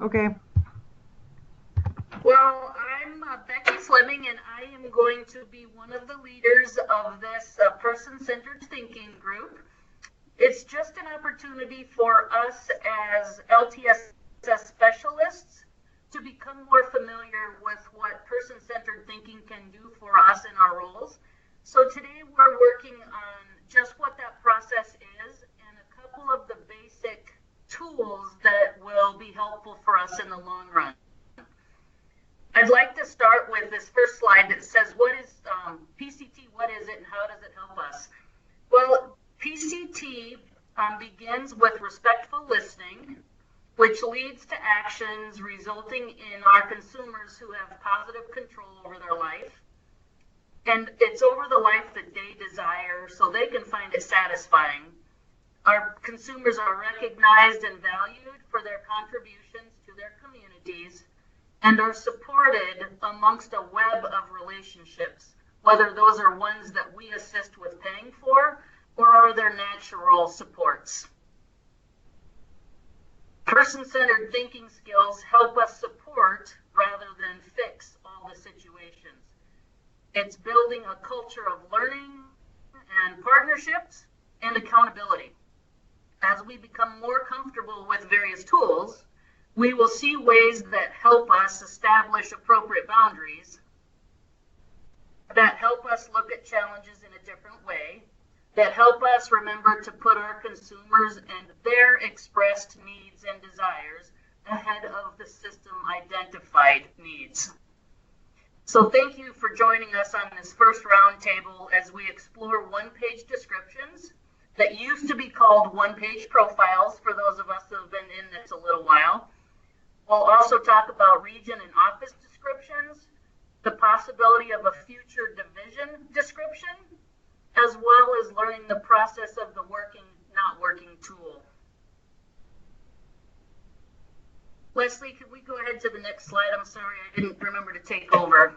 Okay. Well, I'm Becky Fleming, and I am going to be one of the leaders of this person-centered thinking group. It's just an opportunity for us as LTSS specialists to become more familiar with what person-centered thinking can do for us in our roles. So today we're working on just what that process is and a couple of the basic tools that will be helpful for us in the long run. I'd like to start with this first slide that says, what is PCT, what is it, and how does it help us? Well, PCT begins with respectful listening, which leads to actions resulting in our consumers who have positive control over their life. And it's over the life that they desire so they can find it satisfying. Our consumers are recognized and valued for their contributions to their communities and are supported amongst a web of relationships, whether those are ones that we assist with paying for or are their natural supports. Person-centered thinking skills help us support rather than fix all the situations. It's building a culture of learning and partnerships and accountability. As we become more comfortable with various tools, we will see ways that help us establish appropriate boundaries, that help us look at challenges in a different way, that help us remember to put our consumers and their expressed needs and desires ahead of the system identified needs. So thank you for joining us on this first roundtable as we explore one-page descriptions that used to be called one-page profiles for those of us who have been in this a little while. We'll also talk about region and office descriptions, the possibility of a future division description, as well as learning the process of the working, not working tool. Leslie, could we go ahead to the next slide? I'm sorry, I didn't remember to take over.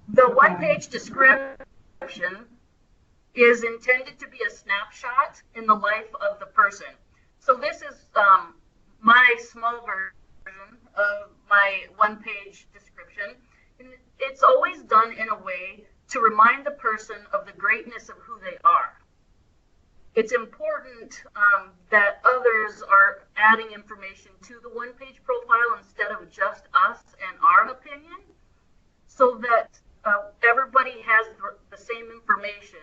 The one-page description is intended to be a snapshot in the life of the person. So this is my small version of my one-page description. And it's always done in a way to remind the person of the greatness of who they are. It's important that others are adding information to the one-page profile instead of just us and our opinion, so that everybody has the same information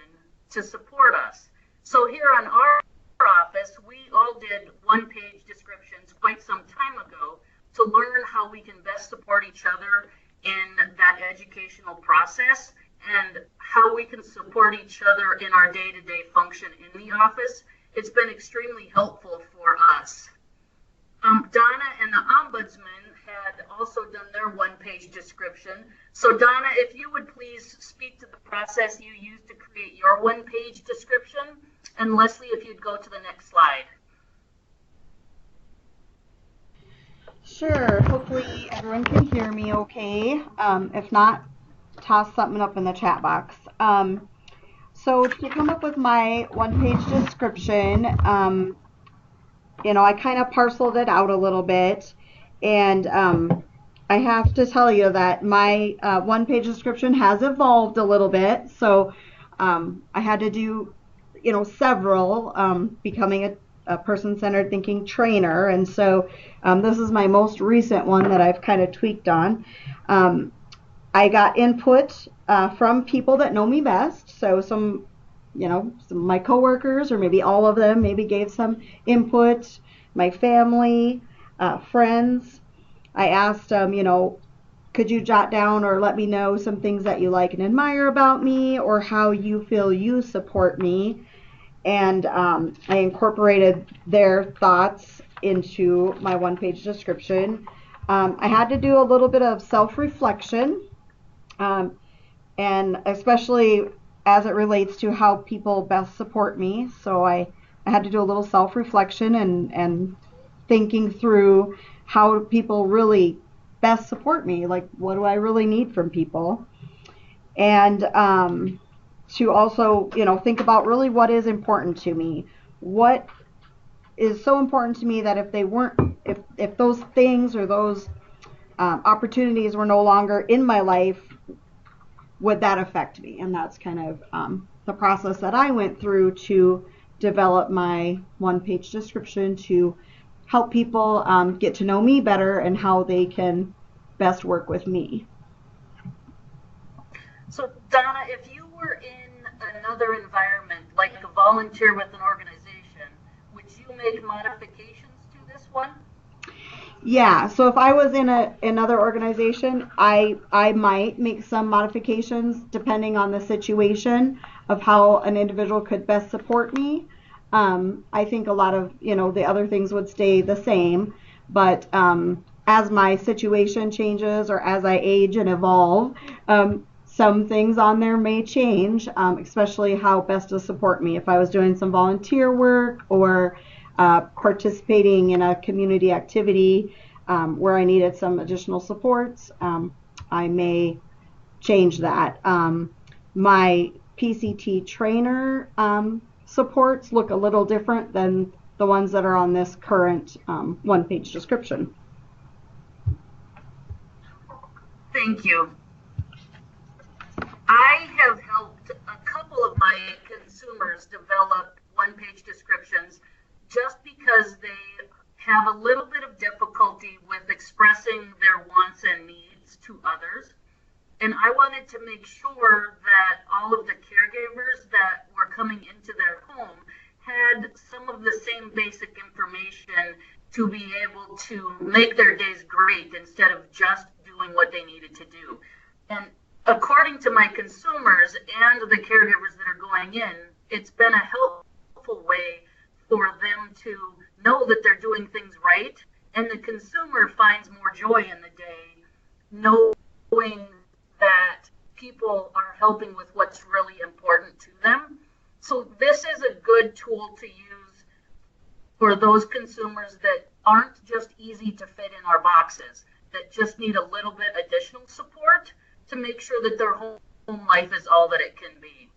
to support us. So here on our office, we all did one-page descriptions quite some time ago to learn how we can best support each other in that educational process and how we can support each other in our day-to-day function in the office. It's been extremely helpful for us. Donna and the Ombudsman had also done their one-page description. So Donna, if you would please speak to the process you used to create your one-page description, and Leslie, if you'd go to the next slide. Sure. Hopefully everyone can hear me okay. If not, toss something up in the chat box. So to come up with my one-page description, I kind of parceled it out a little bit, and I have to tell you that my one-page description has evolved a little bit. So I had to do, several, becoming a person-centered thinking trainer, and so this is my most recent one that I've kind of tweaked on. I got input from people that know me best, so some of my coworkers, or maybe all of them, maybe gave some input, my family, friends. I asked them, could you jot down or let me know some things that you like and admire about me, or how you feel you support me? And I incorporated their thoughts into my one-page description. I had to do a little bit of self-reflection, and especially as it relates to how people best support me. So I had to do a little self-reflection and thinking through how people really best support me, like what do I really need from people, and to also think about really what is important to me, what is so important to me that if if those things or those opportunities were no longer in my life, would that affect me? And that's kind of the process that I went through to develop my one-page description to help people get to know me better and how they can best work with me. So, Donna, if you were in another environment, like a volunteer with an organization, would you make modifications to this one? Yeah, so if I was in another organization, I might make some modifications depending on the situation of how an individual could best support me. I think a lot of the other things would stay the same, but as my situation changes or as I age and evolve, some things on there may change, especially how best to support me. If I was doing some volunteer work or participating in a community activity where I needed some additional supports, I may change that. My PCT trainer supports look a little different than the ones that are on this current one-page description. Thank you. I have helped a couple of my consumers develop one-page descriptions just because they have a little bit of difficulty with expressing their wants and needs to others. And I wanted to make sure that all of the caregivers that were coming into their home had some of the same basic information to be able to make their days great instead of just doing what they needed to do. And according to my consumers and the caregivers that are going in, it's been a helpful way for them to know that they're doing things right, and the consumer finds more joy in the day knowing that people are helping with what's really important to them. So this is a good tool to use for those consumers that aren't just easy to fit in our boxes, that just need a little bit additional support to make sure that their home life is all that it can be.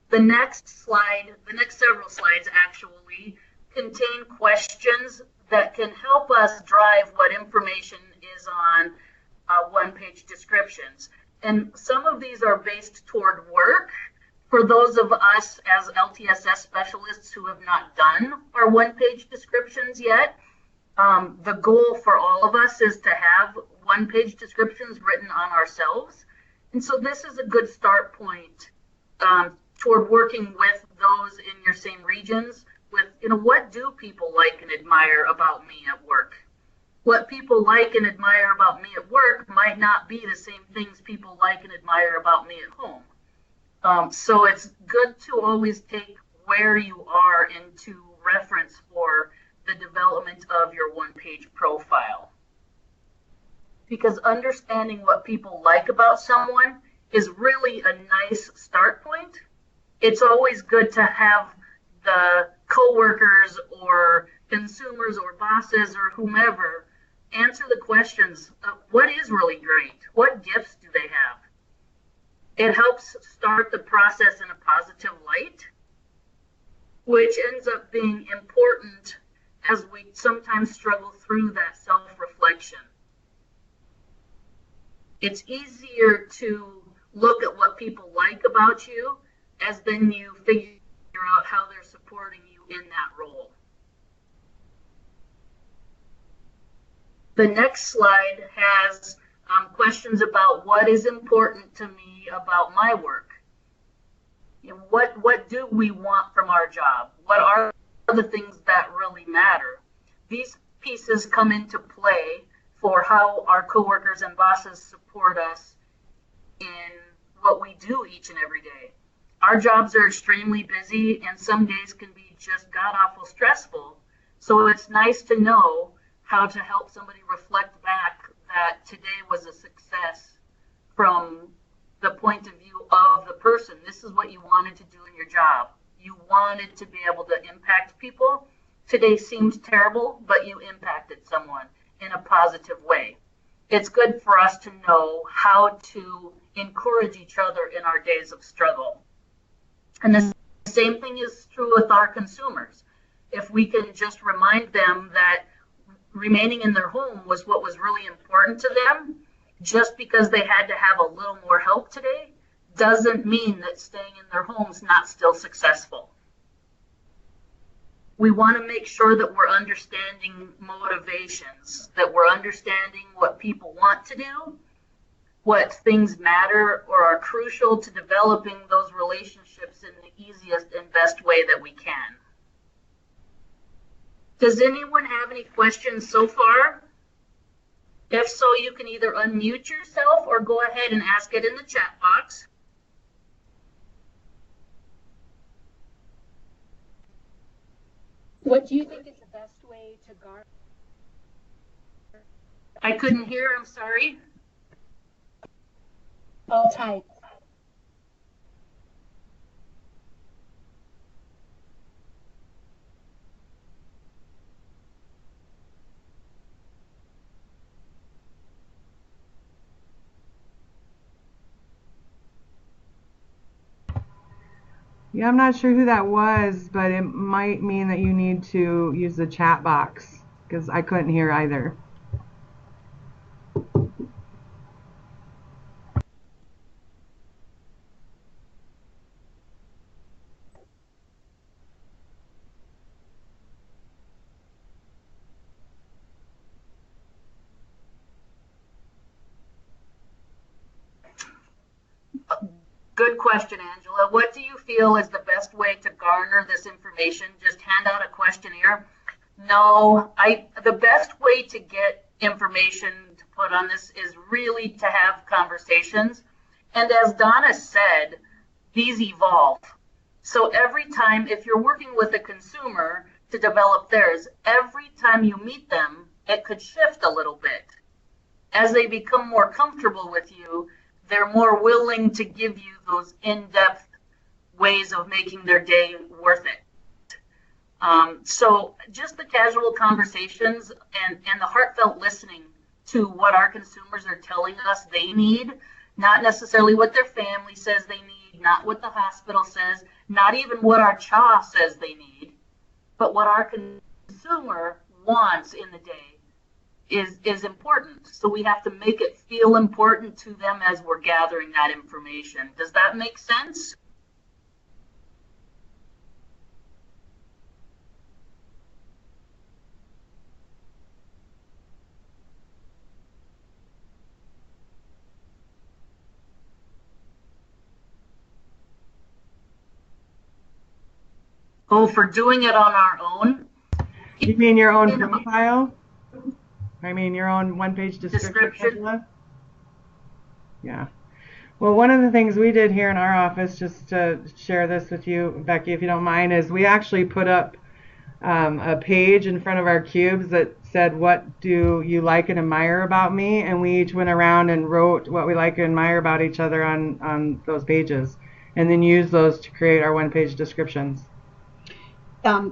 The next several slides actually contain questions that can help us drive what information is on one-page descriptions. And some of these are based toward work. For those of us as LTSS specialists who have not done our one-page descriptions yet, the goal for all of us is to have one-page descriptions written on ourselves. And so this is a good start point toward working with those in your same regions with, what do people like and admire about me at work? What people like and admire about me at work might not be the same things people like and admire about me at home. So it's good to always take where you are into reference for the development of your one-page profile. Because understanding what people like about someone is really a nice start point. It's always good to have the coworkers or consumers or bosses or whomever answer the questions of what is really great? What gifts do they have? It helps start the process in a positive light, which ends up being important as we sometimes struggle through that self-reflection. It's easier to look at what people like about you as then you figure out how they're supporting you in that role. The next slide has questions about what is important to me about my work. What do we want from our job? What are the things that really matter? These pieces come into play for how our coworkers and bosses support us in what we do each and every day. Our jobs are extremely busy and some days can be just god-awful stressful. So it's nice to know how to help somebody reflect back that today was a success from the point of view of the person. This is what you wanted to do in your job. You wanted to be able to impact people. Today seemed terrible, but you impacted someone in a positive way. It's good for us to know how to encourage each other in our days of struggle. And the same thing is true with our consumers. If we can just remind them that remaining in their home was what was really important to them. Just because they had to have a little more help today doesn't mean that staying in their home's not still successful. We want to make sure that we're understanding motivations, that we're understanding what people want to do, what things matter or are crucial to developing those relationships in the easiest and best way that we can. Does anyone have any questions so far? If so, you can either unmute yourself or go ahead and ask it in the chat box. What do you think is the best way to garner? I couldn't hear, I'm sorry. All types. Yeah, I'm not sure who that was, but it might mean that you need to use the chat box because I couldn't hear either. Good question, Angela. What do you feel is the best way to garner this information? Just hand out a questionnaire? No, the best way to get information to put on this is really to have conversations. And as Donna said, these evolve. So every time, if you're working with a consumer to develop theirs, every time you meet them, it could shift a little bit. As they become more comfortable with you, they're more willing to give you those in-depth ways of making their day worth it. So just the casual conversations and the heartfelt listening to what our consumers are telling us they need, not necessarily what their family says they need, not what the hospital says, not even what our CHA says they need, but what our consumer wants in the day is important. So we have to make it feel important to them as we're gathering that information. Does that make sense? Oh, for doing it on our own? You mean your own profile? I mean your own one-page description? Yeah. Well, one of the things we did here in our office, just to share this with you, Becky, if you don't mind, is we actually put up a page in front of our cubes that said, what do you like and admire about me? And we each went around and wrote what we like and admire about each other on those pages, and then used those to create our one-page descriptions.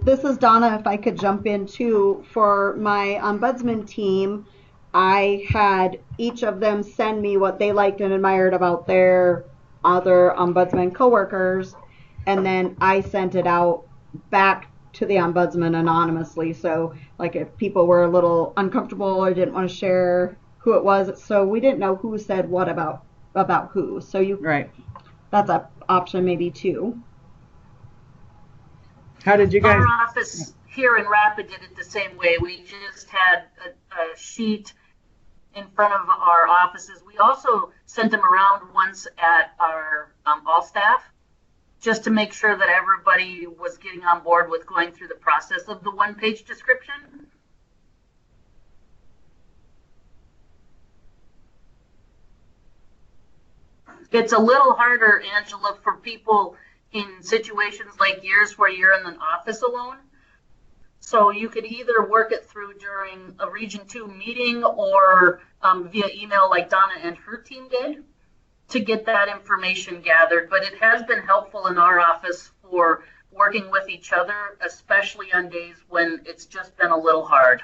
This is Donna. If I could jump in too, for my ombudsman team, I had each of them send me what they liked and admired about their other ombudsman coworkers, and then I sent it out back to the ombudsman anonymously. So like if people were a little uncomfortable or didn't want to share who it was, so we didn't know who said what about who. So Right. That's an option maybe too. How did you guys? Our office here in Rapid did it the same way. We just had a sheet in front of our offices. We also sent them around once at our all staff, just to make sure that everybody was getting on board with going through the process of the one-page description. It's a little harder, Angela, for people in situations like yours where you're in an office alone. So you could either work it through during a Region 2 meeting or via email like Donna and her team did to get that information gathered. But it has been helpful in our office for working with each other, especially on days when it's just been a little hard.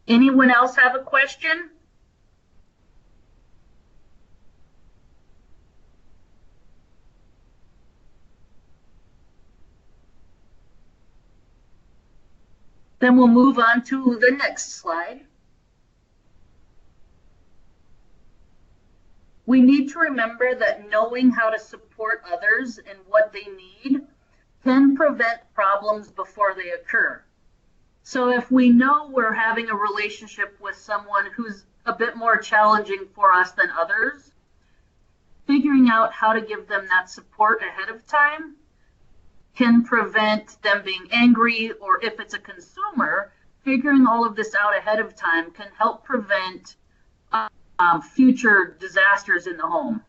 Anyone else have a question? Then we'll move on to the next slide. We need to remember that knowing how to support others and what they need can prevent problems before they occur. So if we know we're having a relationship with someone who's a bit more challenging for us than others, figuring out how to give them that support ahead of time can prevent them being angry, or if it's a consumer, figuring all of this out ahead of time can help prevent future disasters in the home.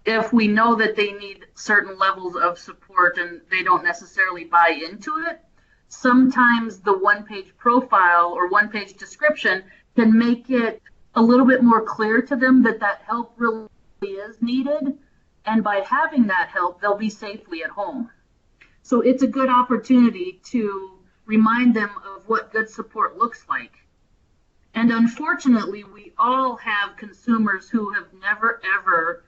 If we know that they need certain levels of support and they don't necessarily buy into it, sometimes the one-page profile or one-page description can make it a little bit more clear to them that that help really is needed, and by having that help, they'll be safely at home. So it's a good opportunity to remind them of what good support looks like. And unfortunately, we all have consumers who have never, ever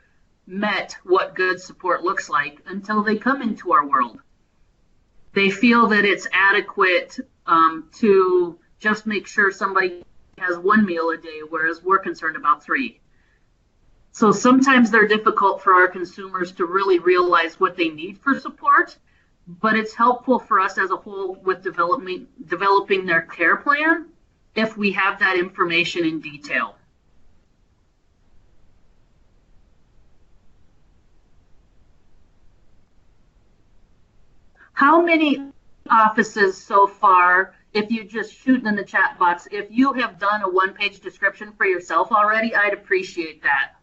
met what good support looks like until they come into our world. They feel that it's adequate to just make sure somebody has one meal a day, whereas we're concerned about 3. So sometimes they're difficult for our consumers to really realize what they need for support, but it's helpful for us as a whole with developing their care plan if we have that information in detail. How many offices so far, if you just shoot in the chat box, if you have done a one-page description for yourself already, I'd appreciate that.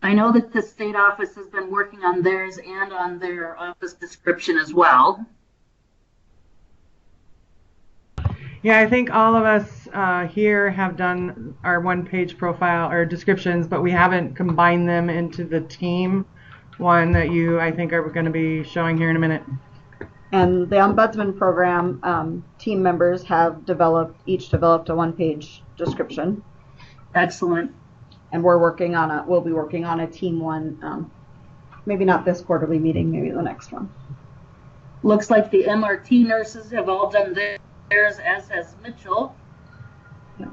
I know that the state office has been working on theirs and on their office description as well. Yeah, I think all of us here have done our one-page profile or descriptions, but we haven't combined them into the team one that you, I think, are going to be showing here in a minute. And the Ombudsman program team members have each developed a one-page description. Excellent. And we'll be working on a team one, maybe not this quarterly meeting, maybe the next one. Looks like the MRT nurses have all done theirs, as has Mitchell. Yeah.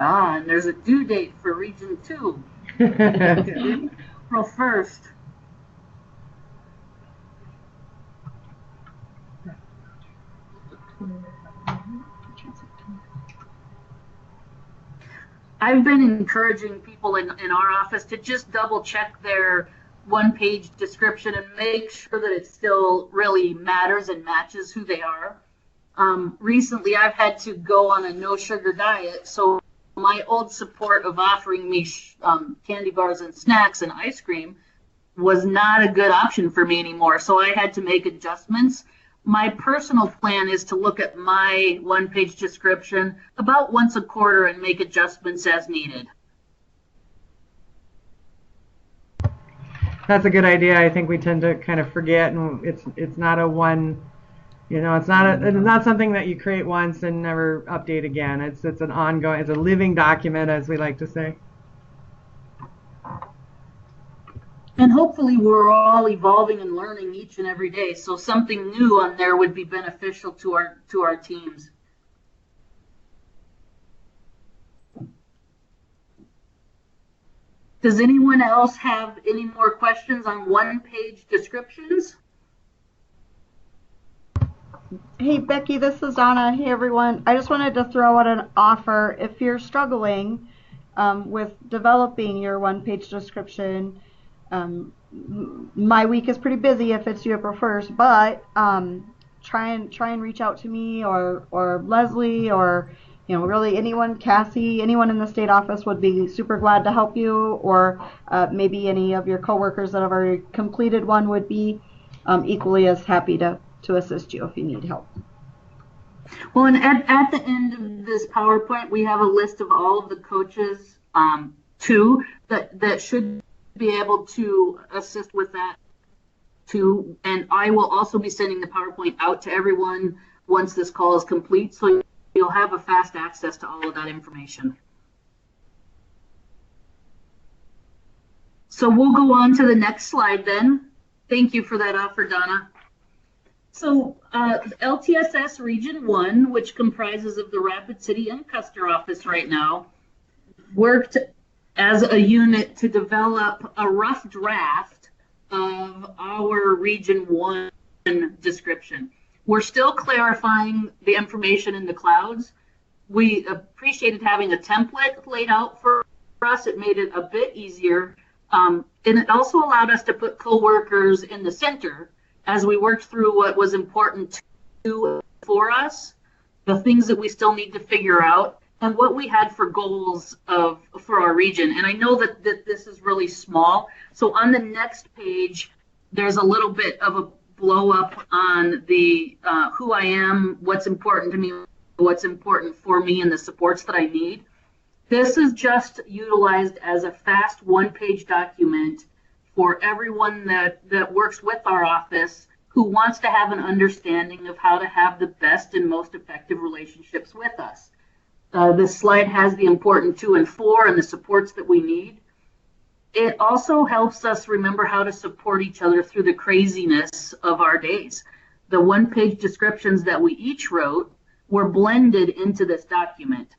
And there's a due date for Region 2. April 1st. I've been encouraging people in our office to just double check their one-page description and make sure that it still really matters and matches who they are. Recently, I've had to go on a no-sugar diet, so my old support of offering me candy bars and snacks and ice cream was not a good option for me anymore, so I had to make adjustments. My personal plan is to look at my one-page description about once a quarter and make adjustments as needed. That's a good idea. I think we tend to kind of forget, and it's not a one, it's not something that you create once and never update again. It's an ongoing, it's a living document, as we like to say. And hopefully we're all evolving and learning each and every day, so something new on there would be beneficial to our teams. Does anyone else have any more questions on one-page descriptions? Hey Becky, this is Donna. Hey everyone. I just wanted to throw out an offer. If you're struggling with developing your one-page description, my week is pretty busy if it's April 1st, but try and reach out to me or Leslie or really anyone, Cassie, anyone in the state office would be super glad to help you, or maybe any of your coworkers that have already completed one would be equally as happy to assist you if you need help. Well, and at the end of this PowerPoint, we have a list of all of the coaches too that should be able to assist with that too. And I will also be sending the PowerPoint out to everyone once this call is complete, so you'll have a fast access to all of that information. So we'll go on to the next slide then. Thank you for that offer, Donna. So LTSS Region 1, which comprises of the Rapid City and Custer office right now, worked as a unit to develop a rough draft of our Region 1 description. We're still clarifying the information in the clouds. We appreciated having a template laid out for us. It made it a bit easier. And it also allowed us to put coworkers in the center as we worked through what was important for us, the things that we still need to figure out, and what we had for goals for our region. And I know that this is really small. So on the next page, there's a little bit of a blow up on the who I am, what's important to me, what's important for me, and the supports that I need. This is just utilized as a fast one-page document for everyone that works with our office who wants to have an understanding of how to have the best and most effective relationships with us. This slide has the important 2 and 4 and the supports that we need. It also helps us remember how to support each other through the craziness of our days. The one-page descriptions that we each wrote were blended into this document.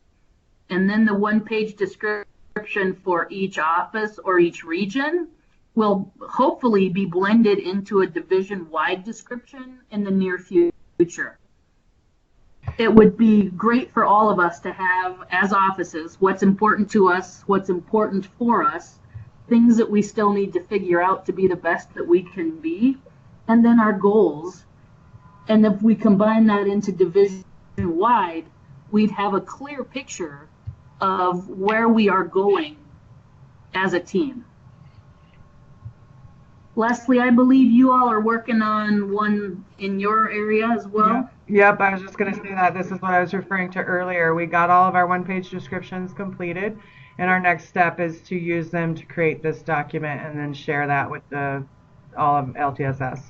And then the one-page description for each office or each region will hopefully be blended into a division-wide description in the near future. It would be great for all of us to have, as offices, what's important to us, what's important for us, things that we still need to figure out to be the best that we can be, and then our goals. And if we combine that into division-wide, we'd have a clear picture of where we are going as a team. Leslie, I believe you all are working on one in your area as well. Yep, I was just going to say that. This is what I was referring to earlier. We got all of our one-page descriptions completed, and our next step is to use them to create this document and then share that with all of LTSS.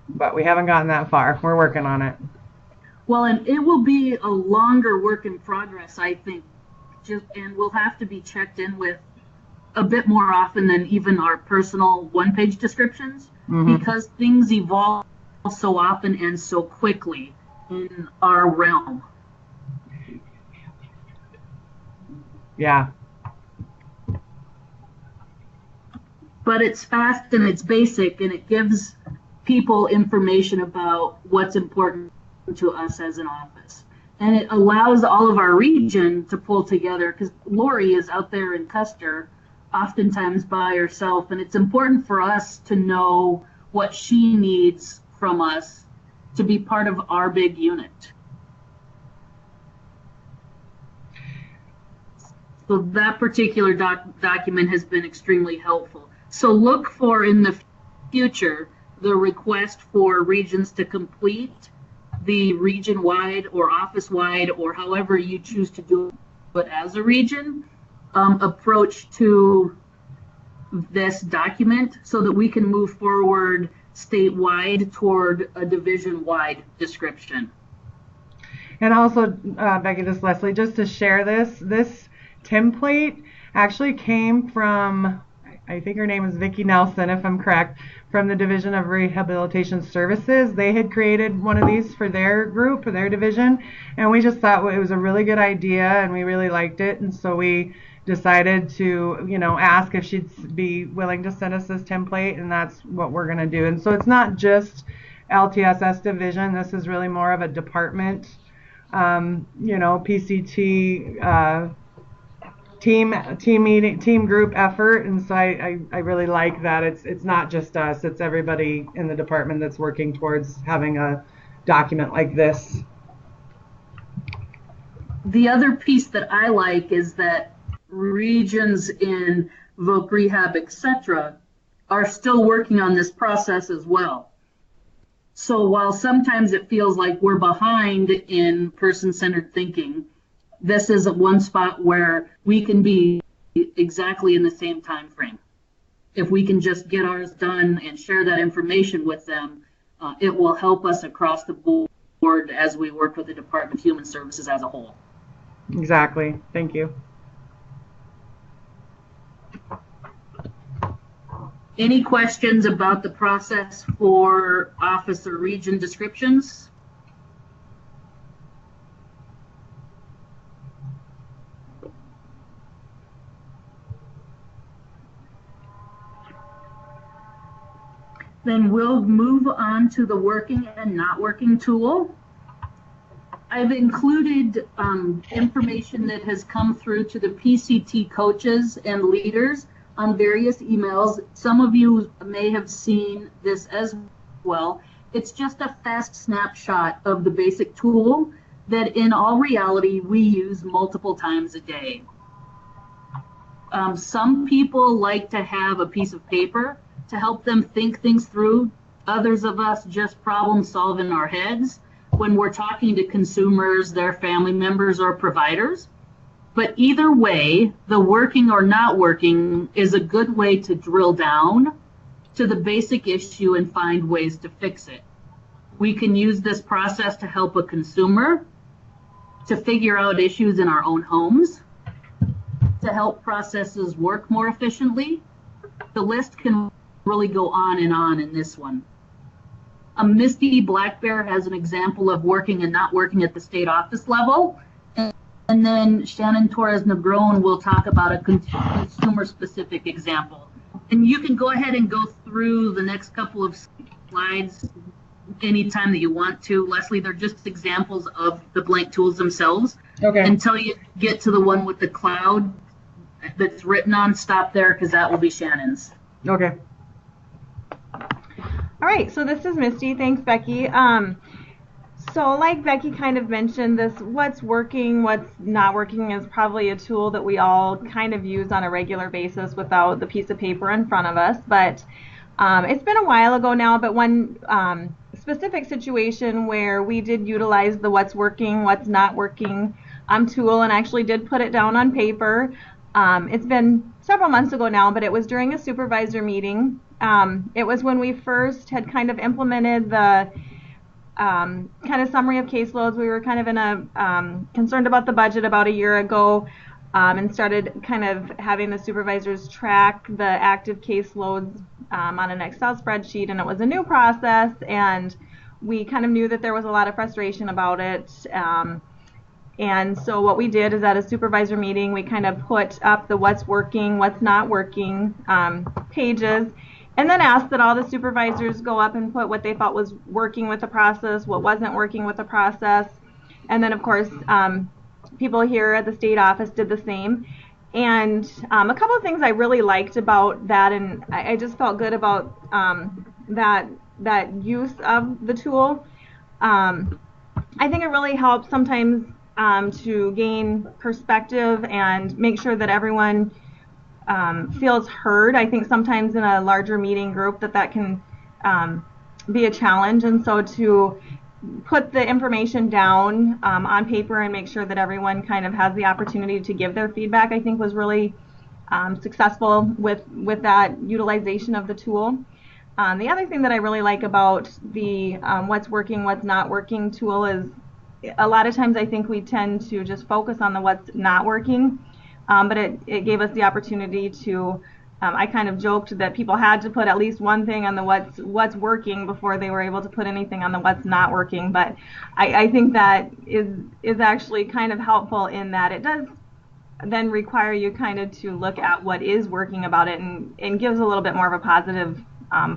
But we haven't gotten that far. We're working on it. Well, and it will be a longer work in progress, I think, and we'll have to be checked in with a bit more often than even our personal one-page descriptions, because things evolve so often and so quickly in our realm. Yeah. But it's fast and it's basic, and it gives people information about what's important to us as an office. And it allows all of our region to pull together, because Lori is out there in Custer oftentimes by herself, and it's important for us to know what she needs from us to be part of our big unit. So that particular document has been extremely helpful. So look for in the future the request for regions to complete the region-wide or office-wide, or however you choose to do it as a region, approach to this document so that we can move forward statewide toward a division-wide description. And also, Becky, this is Leslie, just to share this template actually came from, I think her name is Vicki Nelson, if I'm correct, from the Division of Rehabilitation Services. They had created one of these for their group, or their division, and we just thought it was a really good idea, and we really liked it, and so we decided to, ask if she'd be willing to send us this template, and that's what we're going to do. And so it's not just LTSS division. This is really more of a department, PCT team group effort. And so I really like that it's not just us, it's everybody in the department that's working towards having a document like this. The other piece that I like is that regions in voc rehab, etc., are still working on this process as well. So while sometimes it feels like we're behind in person-centered thinking, this is one spot where we can be exactly in the same time frame. If we can just get ours done and share that information with them, it will help us across the board as we work with the Department of Human Services as a whole. Exactly. Thank you. Any questions about the process for office or region descriptions? Then we'll move on to the working and not working tool. I've included information that has come through to the PCT coaches and leaders on various emails. Some of you may have seen this as well. It's just a fast snapshot of the basic tool that in all reality we use multiple times a day. Some people like to have a piece of paper to help them think things through. Others of us just problem solve in our heads when we're talking to consumers, their family members, or providers. But either way, the working or not working is a good way to drill down to the basic issue and find ways to fix it. We can use this process to help a consumer to figure out issues in our own homes, to help processes work more efficiently. The list can really go on in this one. Misty Black Bear has an example of working and not working at the state office level. And then Shannon Torres Negron will talk about a consumer-specific example. And you can go ahead and go through the next couple of slides anytime that you want to. Leslie, they're just examples of the blank tools themselves. Okay. Until you get to the one with the cloud that's written on, stop there, because that will be Shannon's. Okay. All right, so this is Misty. Thanks, Becky. So like Becky kind of mentioned, this what's working, what's not working is probably a tool that we all kind of use on a regular basis without the piece of paper in front of us. But it's been a while ago now, but one specific situation where we did utilize the what's working, what's not working tool and actually did put it down on paper. It's been several months ago now, but it was during a supervisor meeting. It was when we first had kind of implemented the kind of summary of caseloads. We were kind of in a concerned about the budget about a year ago, and started kind of having the supervisors track the active caseloads on an Excel spreadsheet, and it was a new process, and we kind of knew that there was a lot of frustration about it. And so what we did is at a supervisor meeting, we kind of put up the what's working, what's not working pages, and then asked that all the supervisors go up and put what they thought was working with the process, what wasn't working with the process. And then, of course, people here at the state office did the same. And a couple of things I really liked about that, and I just felt good about that use of the tool. I think it really helps sometimes to gain perspective and make sure that everyone feels heard. I think sometimes in a larger meeting group that can be a challenge, and so to put the information down on paper and make sure that everyone kind of has the opportunity to give their feedback, I think was really successful with that utilization of the tool. The other thing that I really like about the what's working, what's not working tool is a lot of times I think we tend to just focus on the what's not working. But it gave us the opportunity to, I kind of joked that people had to put at least one thing on the what's working before they were able to put anything on the what's not working. But I think that is actually kind of helpful in that it does then require you kind of to look at what is working about it, and gives a little bit more of a positive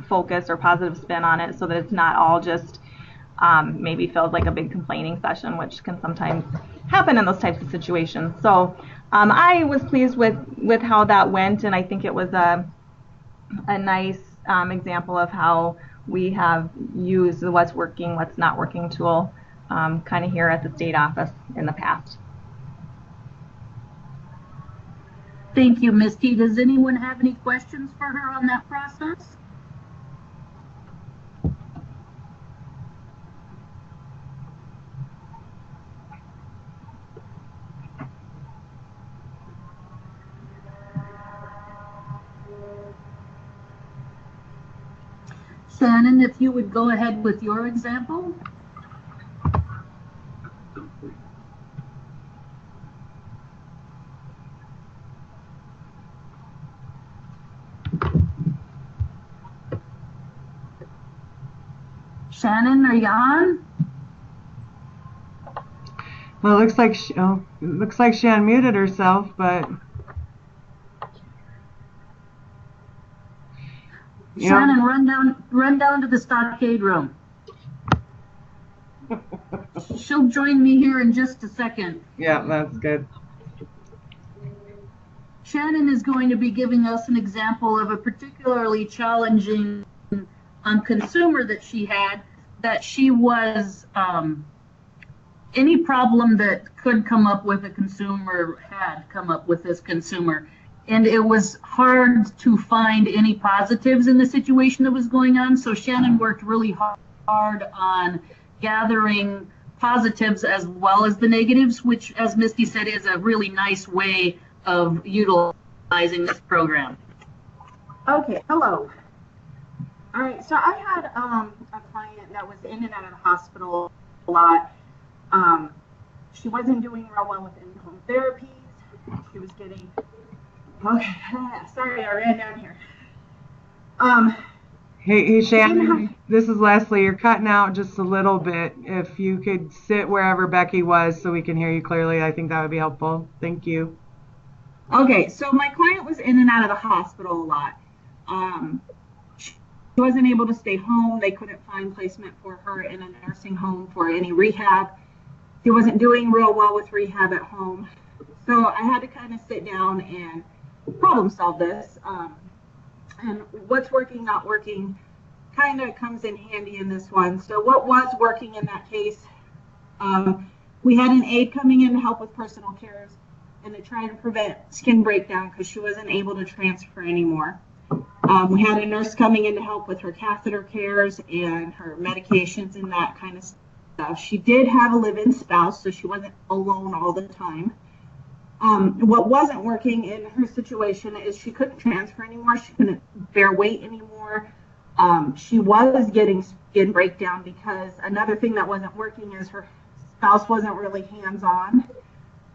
focus or positive spin on it, so that it's not all just maybe feels like a big complaining session, which can sometimes happen in those types of situations. So I was pleased with how that went, and I think it was a nice example of how we have used the what's working, what's not working tool kind of here at the state office in the past. Thank you, Misty. Does anyone have any questions for her on that process? Shannon, if you would go ahead with your example. Shannon, are you on? Well, it looks like she unmuted herself, but Shannon, run down to the stockade room. She'll join me here in just a second. Yeah, that's good. Shannon is going to be giving us an example of a particularly challenging consumer that she had, that she was, any problem that could come up with a consumer had come up with this consumer. And it was hard to find any positives in the situation that was going on. So Shannon worked really hard on gathering positives as well as the negatives, which, as Misty said, is a really nice way of utilizing this program. Okay, hello. All right, so I had a client that was in and out of the hospital a lot. She wasn't doing real well with in-home therapies. She was getting, okay, sorry, I ran down here. Hey Shannon, this is Leslie. You're cutting out just a little bit. If you could sit wherever Becky was so we can hear you clearly, I think that would be helpful. Thank you. Okay, so my client was in and out of the hospital a lot. She wasn't able to stay home. They couldn't find placement for her in a nursing home for any rehab. She wasn't doing real well with rehab at home. So I had to kind of sit down and problem solve this. And what's working, not working, kind of comes in handy in this one. So what was working in that case, we had an aide coming in to help with personal cares and to try to prevent skin breakdown because she wasn't able to transfer anymore. We had a nurse coming in to help with her catheter cares and her medications and that kind of stuff. She did have a live-in spouse, so she wasn't alone all the time. What wasn't working in her situation is she couldn't transfer anymore. She couldn't bear weight anymore. She was getting skin breakdown because another thing that wasn't working is her spouse wasn't really hands-on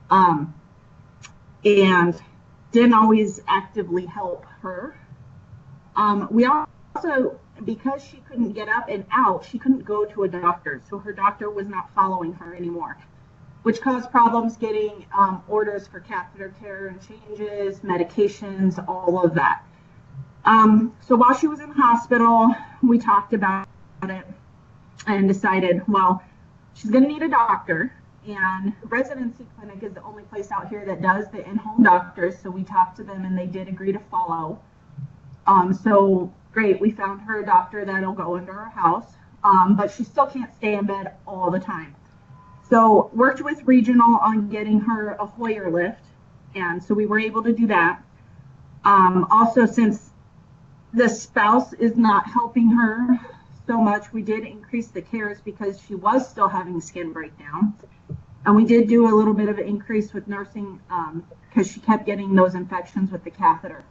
and didn't always actively help her. We also, because she couldn't get up and out, she couldn't go to a doctor. So her doctor was not following her anymore, which caused problems getting orders for catheter care and changes, medications, all of that. So while she was in the hospital, we talked about it and decided, well, she's going to need a doctor. And residency clinic is the only place out here that does the in-home doctors. So we talked to them and they did agree to follow. So great, we found her a doctor that'll go into her house, but she still can't stay in bed all the time. So worked with Regional on getting her a Hoyer lift, and so we were able to do that. Also, since the spouse is not helping her so much, we did increase the cares because she was still having skin breakdown. And we did do a little bit of an increase with nursing because she kept getting those infections with the catheter.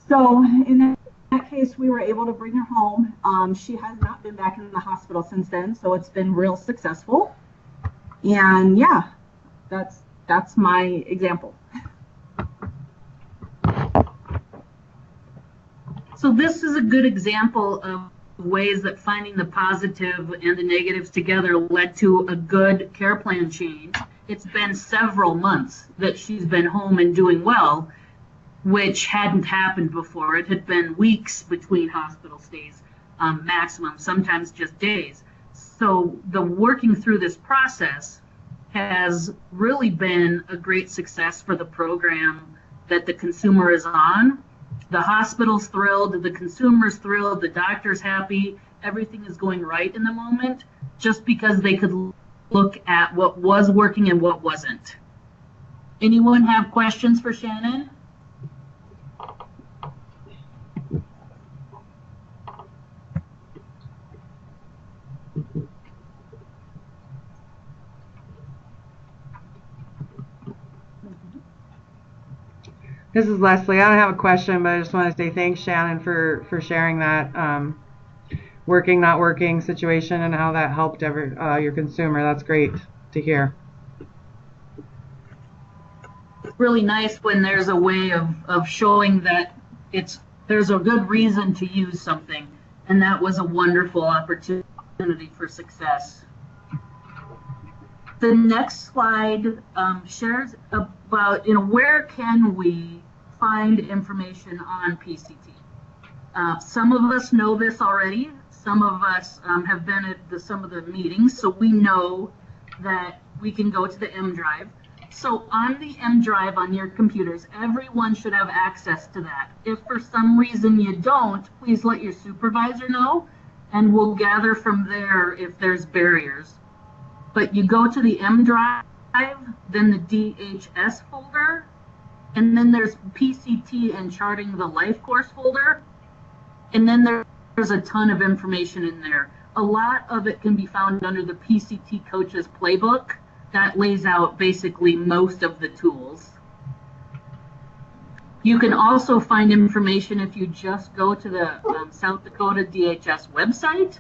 So in that case, we were able to bring her home. She has not been back in the hospital since then, so it's been real successful. And yeah, that's my example. So this is a good example of ways that finding the positive and the negatives together led to a good care plan change. It's been several months that she's been home and doing well, which hadn't happened before. It had been weeks between hospital stays, maximum, sometimes just days. So the working through this process has really been a great success for the program that the consumer is on. The hospital's thrilled, the consumer's thrilled, the doctor's happy, everything is going right in the moment, just because they could look at what was working and what wasn't. Anyone have questions for Shannon? This is Leslie. I don't have a question, but I just want to say thanks, Shannon, for sharing that working, not working situation and how that helped your consumer. That's great to hear. It's really nice when there's a way of showing that there's a good reason to use something. And that was a wonderful opportunity for success. The next slide shares about, where can we find information on PCT. Some of us know this already. Some of us have been at some of the meetings, so we know that we can go to the M drive. So on the M drive on your computers, everyone should have access to that. If for some reason you don't, please let your supervisor know, and we'll gather from there if there's barriers. But you go to the M drive, then the DHS folder, and then there's PCT and Charting the Life course folder, and then there's a ton of information in there. A lot of it can be found under the PCT Coaches Playbook that lays out basically most of the tools. You can also find information if you just go to the South Dakota DHS website.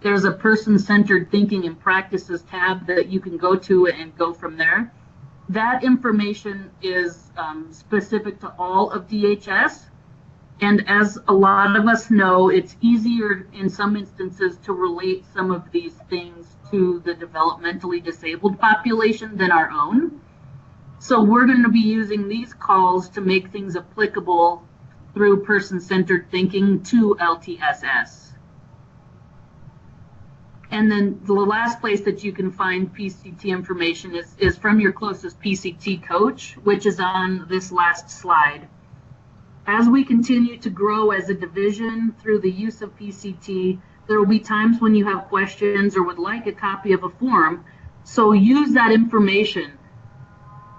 There's a person-centered thinking and practices tab that you can go to and go from there. That information is specific to all of DHS. And as a lot of us know, it's easier in some instances to relate some of these things to the developmentally disabled population than our own. So we're going to be using these calls to make things applicable through person-centered thinking to LTSS. And then the last place that you can find PCT information is from your closest PCT coach, which is on this last slide. As we continue to grow as a division through the use of PCT, there will be times when you have questions or would like a copy of a form. So use that information.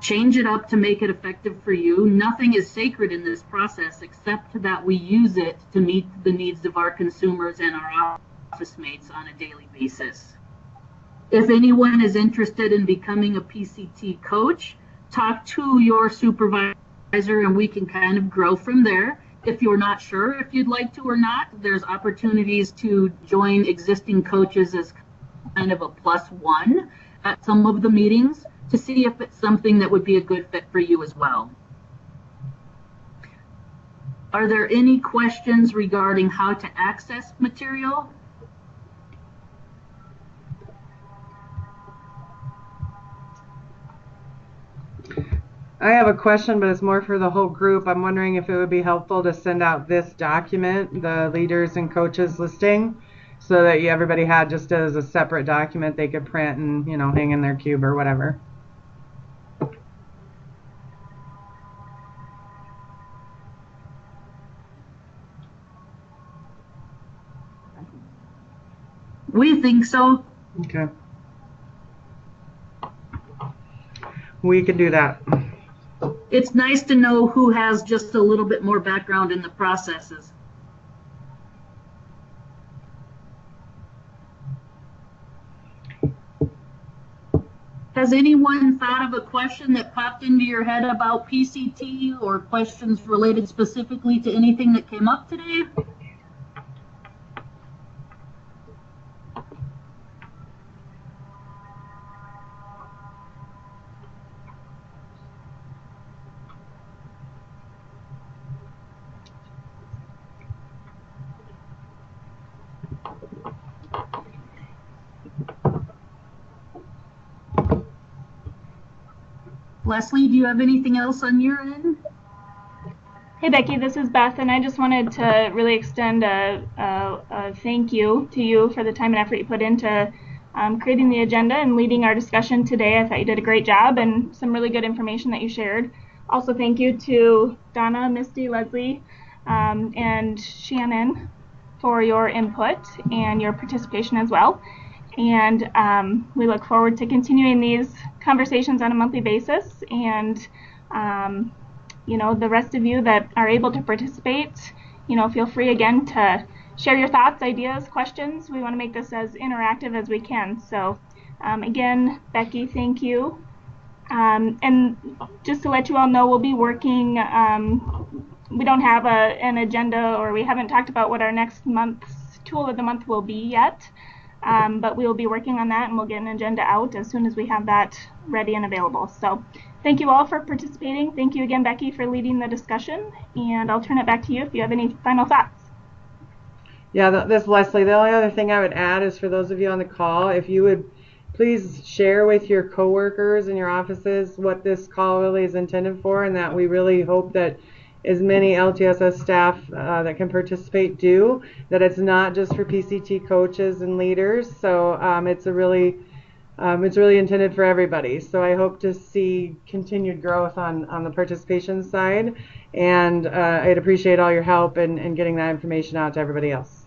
Change it up to make it effective for you. Nothing is sacred in this process except that we use it to meet the needs of our consumers and our office mates on a daily basis. If anyone is interested in becoming a PCT coach, talk to your supervisor and we can kind of grow from there. If you're not sure if you'd like to or not, there's opportunities to join existing coaches as kind of a +1 at some of the meetings to see if it's something that would be a good fit for you as well. Are there any questions regarding how to access material? I have a question, but it's more for the whole group. I'm wondering if it would be helpful to send out this document, the leaders and coaches listing, so that everybody had just as a separate document they could print and, hang in their cube or whatever. We think so. Okay. We could do that. It's nice to know who has just a little bit more background in the processes. Has anyone thought of a question that popped into your head about PCT or questions related specifically to anything that came up today? Leslie, do you have anything else on your end? Hey Becky, this is Beth, and I just wanted to really extend a thank you to you for the time and effort you put into creating the agenda and leading our discussion today. I thought you did a great job and some really good information that you shared. Also, thank you to Donna, Misty, Leslie, and Shannon for your input and your participation as well. And we look forward to continuing these conversations on a monthly basis. And, the rest of you that are able to participate, feel free again to share your thoughts, ideas, questions. We want to make this as interactive as we can. So, again, Becky, thank you. And just to let you all know, we'll be working, we don't have an agenda, or we haven't talked about what our next month's tool of the month will be yet. But we will be working on that, and we'll get an agenda out as soon as we have that ready and available. So thank you all for participating. Thank you again, Becky, for leading the discussion. And I'll turn it back to you if you have any final thoughts. Yeah, this Leslie. The only other thing I would add is for those of you on the call, if you would please share with your coworkers in your offices what this call really is intended for, and that we really hope that as many LTSS staff that can participate do, that it's not just for PCT coaches and leaders. So it's really intended for everybody. So I hope to see continued growth on the participation side, and I'd appreciate all your help in getting that information out to everybody else.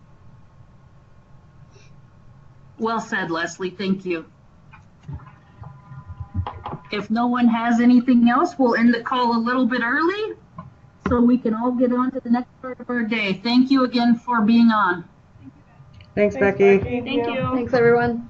Well said, Leslie. Thank you. If no one has anything else, we'll end the call a little bit early so we can all get on to the next part of our day. Thank you again for being on. Thanks, Becky. Thank you. Thanks, everyone.